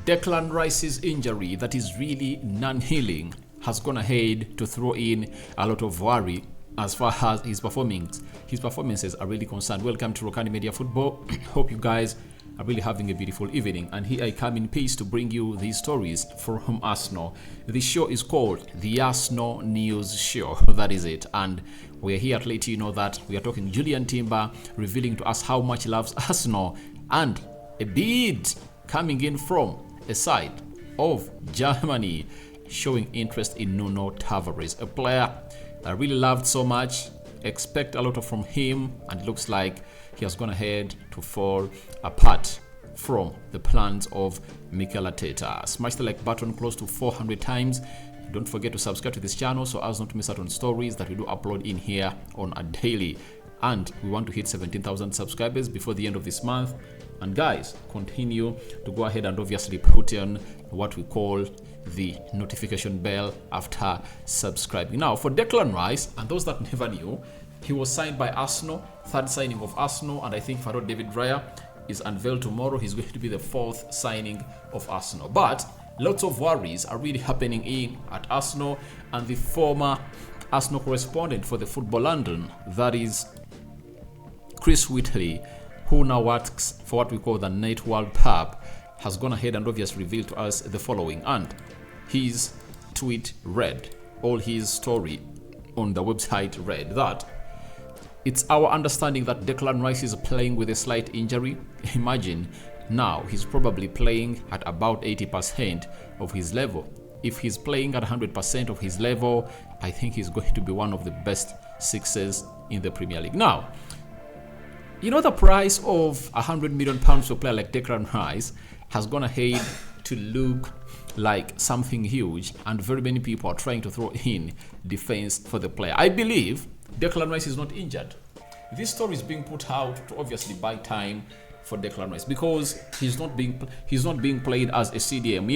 Declan Rice's injury that is really non-healing has gone ahead to throw in a lot of worry as far as his performances are really concerned. Welcome to Rokani Media Football. Hope you guys are really having a beautiful evening, and here I come in peace to bring you these stories from Arsenal. The show is called the Arsenal News Show. That is it, and we're here to let you know that we are talking Julian Timber revealing to us how much he loves Arsenal, and a bid coming in from a side of Germany showing interest in Nuno Tavares, a player I really loved so much, expect a lot from him, and it looks like he has gone ahead to fall apart from the plans of Mikel Arteta. Smash the like button close to 400 times. Don't forget to subscribe to this channel so as not to miss out on stories that we do upload in here on a daily. And we want to hit 17,000 subscribers before the end of this month. And guys, continue to go ahead and obviously put in what we call the notification bell after subscribing. Now, for Declan Rice, and those that never knew, he was signed by Arsenal, third signing of Arsenal, and I think Faro David Raya is unveiled tomorrow. He's going to be the fourth signing of Arsenal. But lots of worries are really happening in at Arsenal, and the former Arsenal correspondent for the Football London, that is Chris Whitley, who now works for what we call the Night World Pub, has gone ahead and obviously revealed to us the following. And his tweet read, all his story on the website read that it's our understanding that Declan Rice is playing with a slight injury. Imagine now he's probably playing at about 80% of his level. If he's playing at 100% of his level, I think he's going to be one of the best sixes in the Premier League. Now, you know, the price of £100 million to a player like Declan Rice has gone ahead to look like something huge, and very many people are trying to throw in defense for the player. I believe Declan Rice is not injured. This story is being put out to obviously buy time for Declan Rice because he's not being played as a CDM.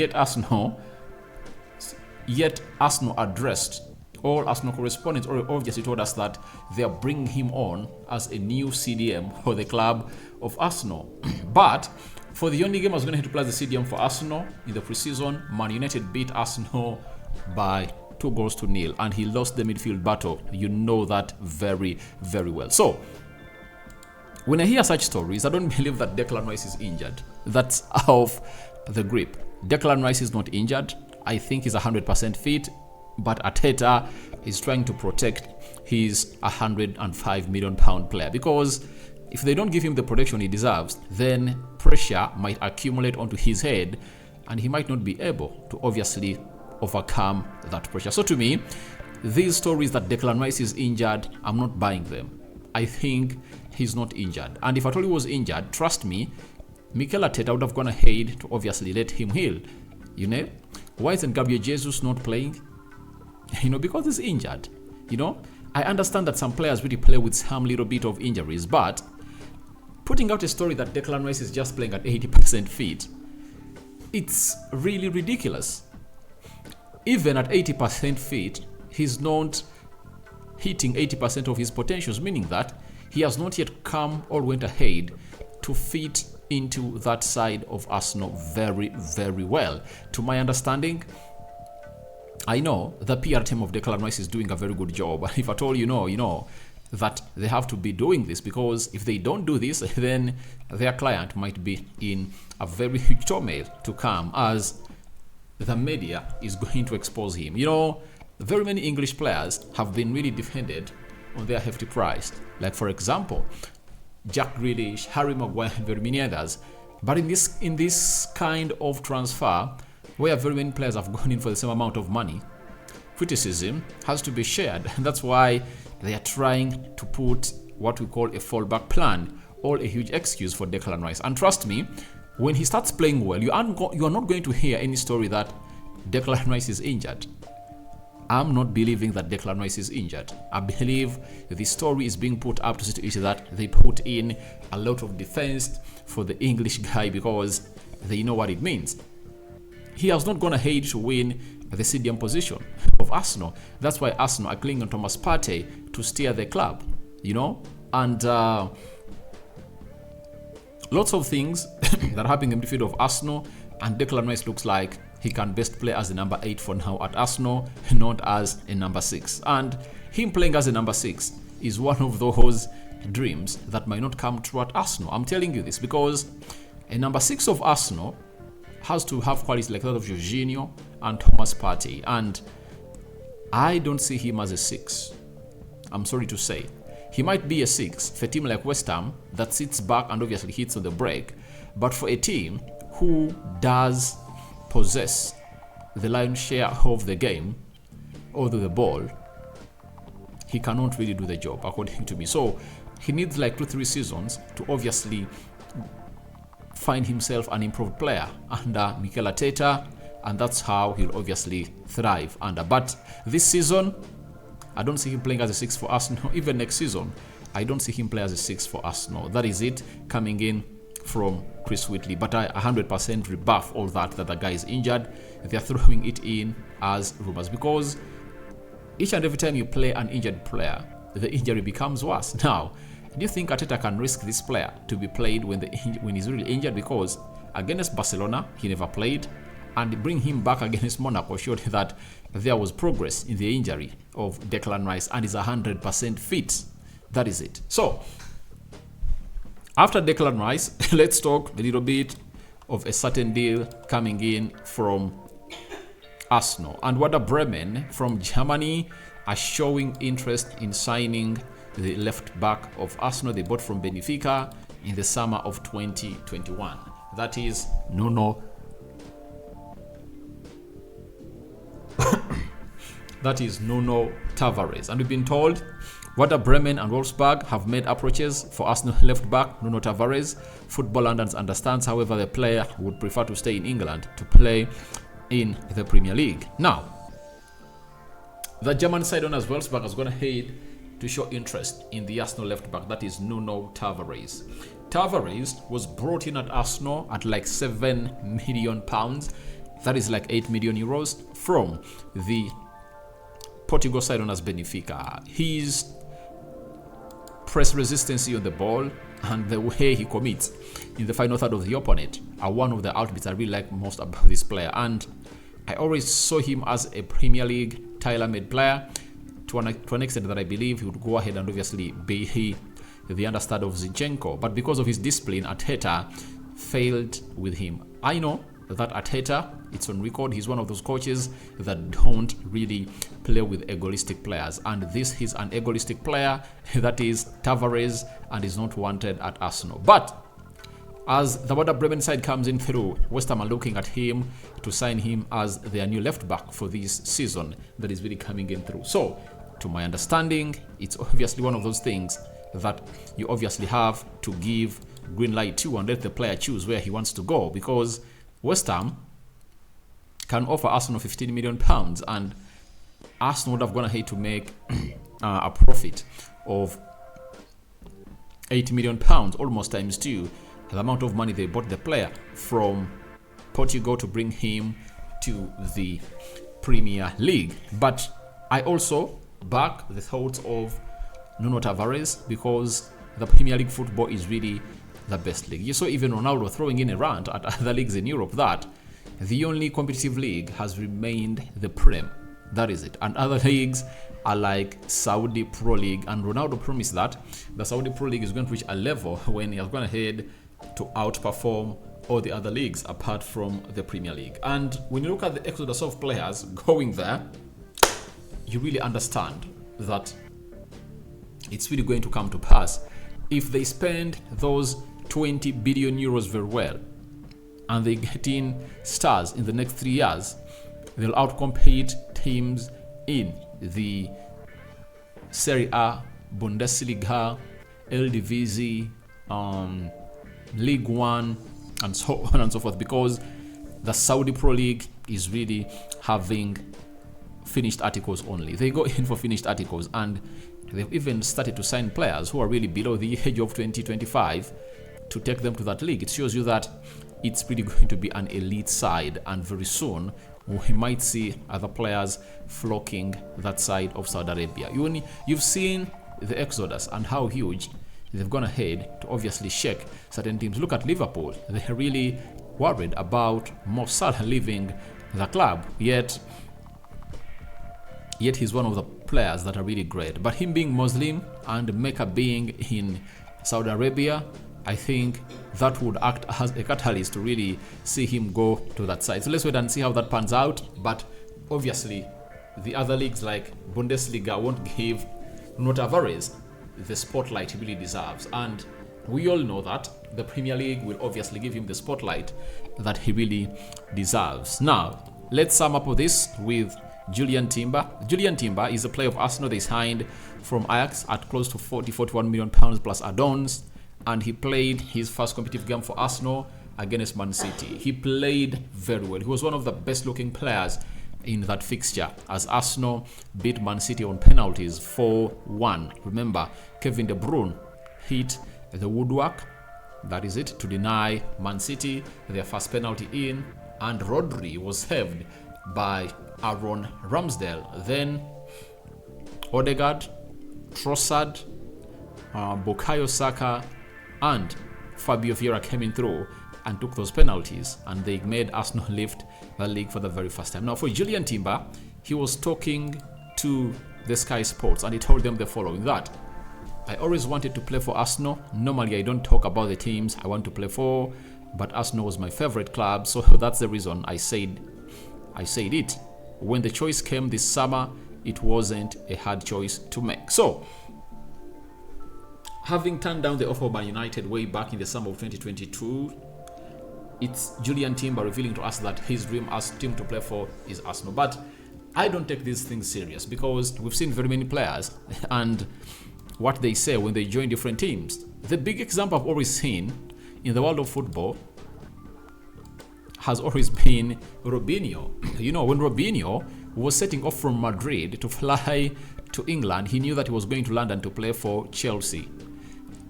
Yet Arsenal addressed, all Arsenal correspondents obviously told us that they are bringing him on as a new CDM for the club of Arsenal. But for the only game I was going to have to play as the CDM for Arsenal in the preseason, Man United beat Arsenal by 2-0, and he lost the midfield battle. You know that very, very well. So when I hear such stories, I don't believe that Declan Rice is injured. That's off the grip. Declan Rice is not injured. I think he's 100% fit, but Arteta is trying to protect his £105 million player, because if they don't give him the protection he deserves, then pressure might accumulate onto his head and he might not be able to obviously overcome that pressure. So to me, these stories that Declan Rice is injured, I'm not buying them. I think he's not injured. And if I told he was injured, trust me, Mikel Arteta would have gone ahead to obviously let him heal. You know, why isn't Gabriel Jesus not playing? You know, because he's injured. You know, I understand that some players really play with some little bit of injuries, but putting out a story that Declan Rice is just playing at 80% fit, it's really ridiculous. Even at 80% fit, he's not hitting 80% of his potentials, meaning that he has not yet come or went ahead to fit into that side of Arsenal very, very well. To my understanding, I know the PR team of Declan Rice is doing a very good job. And if at all you know that they have to be doing this, because if they don't do this, then their client might be in a very huge turmoil to come, as the media is going to expose him. You know, very many English players have been really defended on their hefty price. Like, for example, Jack Grealish, Harry Maguire, and very many others. But in this kind of transfer, where very many players have gone in for the same amount of money, criticism has to be shared. And that's why they are trying to put what we call a fallback plan, or a huge excuse for Declan Rice. And trust me, when he starts playing well, you are not going to hear any story that Declan Rice is injured. I'm not believing that Declan Rice is injured. I believe the story is being put up to see that they put in a lot of defense for the English guy because they know what it means. He has not gone ahead to win the CDM position of Arsenal. That's why Arsenal are clinging on Thomas Partey to steer the club, you know? And lots of things that are happening in the midfield of Arsenal And Declan Rice looks like he can best play as a number 8 for now at Arsenal, not as a number 6. And him playing as a number 6 is one of those dreams that might not come true at Arsenal. I'm telling you this because a number 6 of Arsenal has to have qualities like that of Jorginho and Thomas Partey. And I don't see him as a 6. I'm sorry to say. He might be a 6 for a team like West Ham that sits back and obviously hits on the break. But for a team who does possess the lion's share of the game, although the ball, he cannot really do the job, according to me. So he needs like 2-3 seasons to obviously find himself an improved player under Mikel Arteta, and that's how he'll obviously thrive under. But this season, I don't see him playing as a 6 for Arsenal. Even next season, I don't see him play as a 6 for Arsenal. That is it coming in from Chris Whitley. But I 100% rebuff all that the guy is injured. They're throwing it in as rumors because each and every time you play an injured player, the injury becomes worse. Now, do you think Arteta can risk this player to be played when he's really injured? Because against Barcelona, he never played. And bring him back against Monaco showed that there was progress in the injury of Declan Rice and is 100% fit. That is it. So, after Declan Rice, let's talk a little bit of a certain deal coming in from Arsenal. And Werder Bremen from Germany are showing interest in signing the left back of Arsenal they bought from Benfica in the summer of 2021. That is Nuno Tavares. And we've been told Werder Bremen and Wolfsburg have made approaches for Arsenal left back Nuno Tavares. Football London understands, however, the player would prefer to stay in England to play in the Premier League. Now, the German side owners Wolfsburg is going ahead to show interest in the Arsenal left back, that is Nuno Tavares. Tavares was brought in at Arsenal at like £7 million. That is like 8 million euros from the Portugal side known as Benfica. His press resistance on the ball and the way he commits in the final third of the opponent are one of the outbeats I really like most about this player. And I always saw him as a Premier League tailor-made player to an extent that I believe he would go ahead and obviously be the understudy of Zinchenko. But because of his discipline, Arteta failed with him. I know that Arteta, it's on record, he's one of those coaches that don't really play with egoistic players. And this is an egoistic player, that is Tavares, and is not wanted at Arsenal. But as the Werder Bremen side comes in through, West Ham are looking at him to sign him as their new left back for this season that is really coming in through. So, to my understanding, it's obviously one of those things that you obviously have to give green light to and let the player choose where he wants to go, because West Ham can offer Arsenal £15 million and Arsenal would have gone ahead to make a profit of £80 million, almost times 2 the amount of money they bought the player from Portugal to bring him to the Premier League. But I also back the thoughts of Nuno Tavares because the Premier League football is really the best league. You saw even Ronaldo throwing in a rant at other leagues in Europe that the only competitive league has remained the Prem. That is it. And other leagues are like Saudi Pro League. And Ronaldo promised that the Saudi Pro League is going to reach a level when he has gone ahead to outperform all the other leagues apart from the Premier League. And when you look at the exodus of players going there, you really understand that it's really going to come to pass if they spend those 20 billion euros very well and they get in stars in the next 3 years. They'll outcompete teams in the Serie A, Bundesliga, Eredivisie, League One, and so on and so forth, because the Saudi Pro League is really having finished articles only. They go in for finished articles, and they've even started to sign players who are really below the age of 20-25 to take them to that league. It shows you that it's really going to be an elite side, and very soon we might see other players flocking that side of Saudi Arabia. You've seen the exodus and how huge they've gone ahead to obviously shake certain teams. Look at Liverpool. They're really worried about Mo Salah leaving the club. Yet he's one of the players that are really great. But him being Muslim and Mecca being in Saudi Arabia, I think that would act as a catalyst to really see him go to that side. So let's wait and see how that pans out. But obviously, the other leagues like Bundesliga won't give Nuno Tavares the spotlight he really deserves. And we all know that the Premier League will obviously give him the spotlight that he really deserves. Now, let's sum up this with Julian Timber. Julian Timber is a player of Arsenal they signed from Ajax at close to 41 million pounds plus add-ons, and he played his first competitive game for Arsenal against Man City. He played very well. He was one of the best looking players in that fixture as Arsenal beat Man City on penalties 4-1. Remember, Kevin De Bruyne hit the woodwork, that is it, to deny Man City their first penalty in, and Rodri was saved by Aaron Ramsdale. Then Odegaard, Trossard, Bukayo Saka and Fabio Vieira came in through and took those penalties, and they made Arsenal lift the league for the very first time. Now for Julian Timber, he was talking to the Sky Sports and he told them the following, that I always wanted to play for Arsenal. Normally I don't talk about the teams I want to play for, but Arsenal was my favorite club, so that's the reason I said it. When the choice came this summer, it wasn't a hard choice to make. So, having turned down the offer of Man United way back in the summer of 2022, it's Julian Timber revealing to us that his dream as team to play for is Arsenal. But I don't take these things serious because we've seen very many players and what they say when they join different teams. The big example I've always seen in the world of football has always been Robinho. You know, when Robinho was setting off from Madrid to fly to England, he knew that he was going to London to play for Chelsea.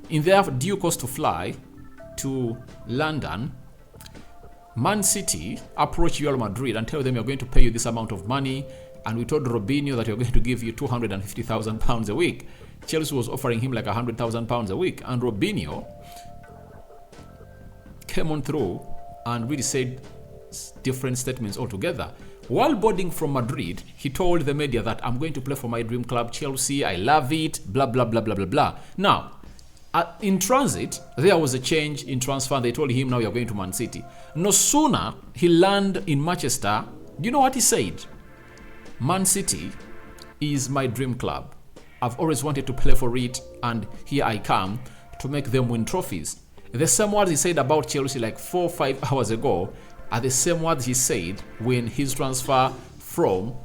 In their due course to fly to London, Man City approached Real Madrid and tell them, you're going to pay you this amount of money, and we told Robinho that you're going to give you £250,000 a week. Chelsea was offering him like £100,000 a week, and Robinho came on through and really said different statements altogether. While boarding from Madrid, he told the media that I'm going to play for my dream club, Chelsea. I love it, blah, blah, blah, blah, blah, blah. Now, in transit, there was a change in transfer, and they told him, now you're going to Man City. No sooner he landed in Manchester, do you know what he said? Man City is my dream club. I've always wanted to play for it, and here I come to make them win trophies. The same words he said about Chelsea like 4 or 5 hours ago are the same words he said when his transfer from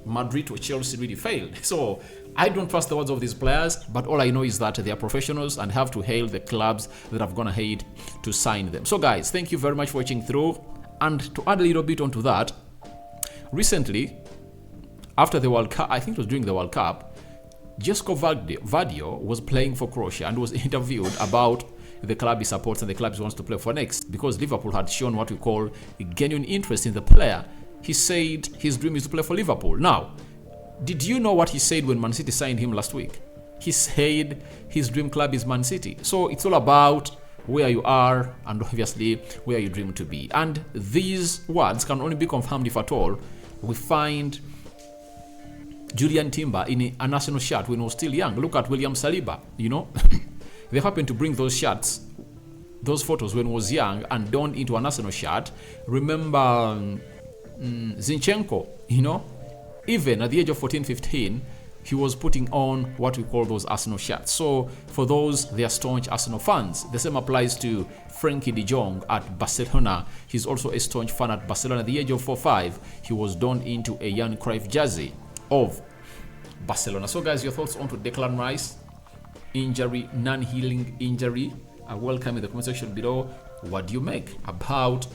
Madrid to Chelsea really failed. So I don't trust the words of these players, but all I know is that they are professionals and have to hail the clubs that have gone ahead to sign them. So guys, thank you very much for watching through. And to add a little bit onto that, recently, after the World Cup, I think it was during the World Cup, Josko Vadio was playing for Croatia and was interviewed about the club he supports and the club he wants to play for next, because Liverpool had shown what we call a genuine interest in the player. He said his dream is to play for Liverpool. Now, did you know what he said when Man City signed him last week? He said his dream club is Man City. So it's all about where you are and obviously where you dream to be. And these words can only be confirmed if at all we find Julian Timber in a national shirt when he was still young. Look at William Saliba, you know. They happened to bring those shirts, those photos when he was young and donned into a national shirt. Remember Zinchenko, you know, even at the age of 14, 15, he was putting on what we call those Arsenal shirts. So for those, they are staunch Arsenal fans. The same applies to Frankie de Jong at Barcelona. He's also a staunch fan at Barcelona. At the age of 4 or 5, he was donned into a Johan Cruyff jersey of Barcelona. So guys, your thoughts on to Declan Rice injury, non-healing injury, are welcome in the comment section below. What do you make about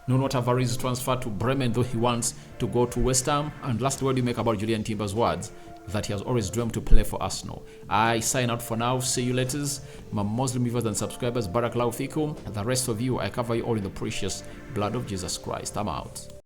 Nuno Tavares' transfer to Bremen, though he wants to go to West Ham? And lastly, what do you make about Julian Timber's words that he has always dreamed to play for Arsenal? I sign out for now. See you later. My Muslim viewers and subscribers, Barakallahu Fikum. The rest of you, I cover you all in the precious blood of Jesus Christ. I'm out.